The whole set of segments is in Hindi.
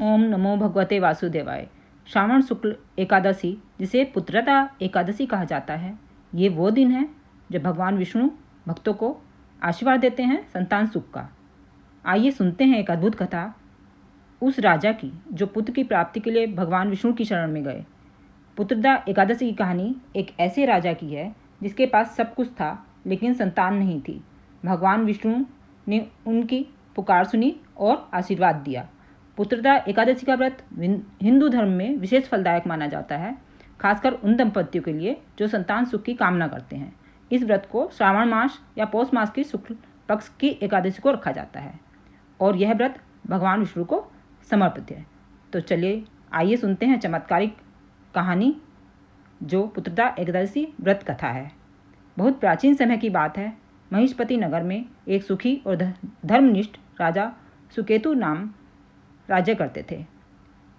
ओम नमो भगवते वासुदेवाय। श्रावण शुक्ल एकादशी, जिसे पुत्रदा एकादशी कहा जाता है, ये वो दिन है जब भगवान विष्णु भक्तों को आशीर्वाद देते हैं संतान सुख का। आइए सुनते हैं एक अद्भुत कथा उस राजा की जो पुत्र की प्राप्ति के लिए भगवान विष्णु की शरण में गए। पुत्रदा एकादशी की कहानी एक ऐसे राजा की है जिसके पास सब कुछ था लेकिन संतान नहीं थी। भगवान विष्णु ने उनकी पुकार सुनी और आशीर्वाद दिया। पुत्रदा एकादशी का व्रत हिंदू धर्म में विशेष फलदायक माना जाता है, खासकर उन दंपतियों के लिए जो संतान सुख की कामना करते हैं। इस व्रत को श्रावण मास या पौष मास की शुक्ल पक्ष की एकादशी को रखा जाता है और यह व्रत भगवान विष्णु को समर्पित है। तो चलिए आइए सुनते हैं चमत्कारिक कहानी जो पुत्रदा एकादशी व्रत कथा है। बहुत प्राचीन समय की बात है। महिषपति नगर में एक सुखी और धर्मनिष्ठ राजा सुकेतु नाम राज्य करते थे।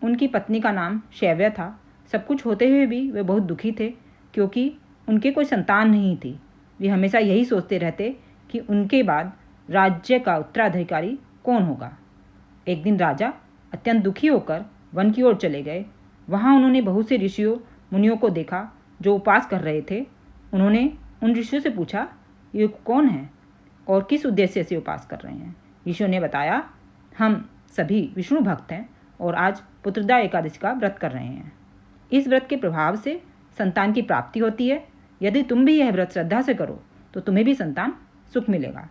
उनकी पत्नी का नाम शैव्य था। सब कुछ होते हुए भी वे बहुत दुखी थे क्योंकि उनके कोई संतान नहीं थी। वे हमेशा यही सोचते रहते कि उनके बाद राज्य का उत्तराधिकारी कौन होगा। एक दिन राजा अत्यंत दुखी होकर वन की ओर चले गए। वहाँ उन्होंने बहुत से ऋषियों मुनियों को देखा जो उपास कर रहे थे। उन्होंने उन ऋषियों से पूछा, ये कौन है और किस उद्देश्य से उपास कर रहे हैं। ऋषियों ने बताया, हम सभी विष्णु भक्त हैं और आज पुत्रदा एकादशी का व्रत कर रहे हैं। इस व्रत के प्रभाव से संतान की प्राप्ति होती है। यदि तुम भी यह व्रत श्रद्धा से करो तो तुम्हें भी संतान सुख मिलेगा।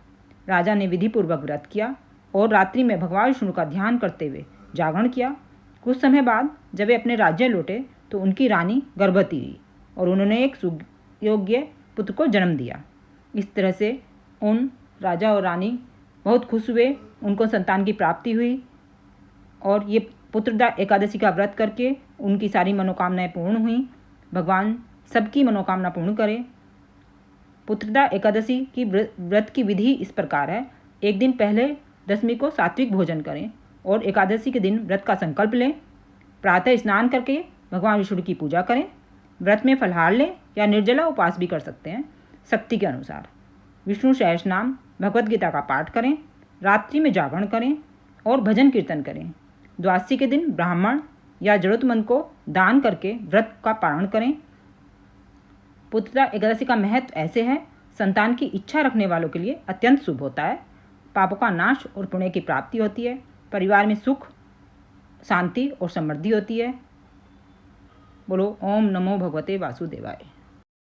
राजा ने विधिपूर्वक व्रत किया और रात्रि में भगवान विष्णु का ध्यान करते हुए जागरण किया। कुछ समय बाद जब वे अपने राज्य लौटे तो उनकी रानी गर्भवती हुई और उन्होंने एक सुयोग्य पुत्र को जन्म दिया। इस तरह से उन राजा और रानी बहुत खुश हुए, उनको संतान की प्राप्ति हुई और ये पुत्रदा एकादशी का व्रत करके उनकी सारी मनोकामनाएं पूर्ण हुई। भगवान सबकी मनोकामना पूर्ण करे। पुत्रदा एकादशी की व्रत की विधि इस प्रकार है। एक दिन पहले दशमी को सात्विक भोजन करें और एकादशी के दिन व्रत का संकल्प लें। प्रातः स्नान करके भगवान विष्णु की पूजा करें। व्रत में फलाहार लें या निर्जला उपवास भी कर सकते हैं शक्ति के अनुसार। विष्णु सहस्रनाम भगवद गीता का पाठ करें। रात्रि में जागरण करें और भजन कीर्तन करें। द्वादशी के दिन ब्राह्मण या जरूरतमंद को दान करके व्रत का पारण करें। पुत्रदा एकादशी का महत्व ऐसे है, संतान की इच्छा रखने वालों के लिए अत्यंत शुभ होता है। पापों का नाश और पुण्य की प्राप्ति होती है। परिवार में सुख, शांति और समृद्धि होती है। बोलो ओम नमो भगवते वासुदेवाय।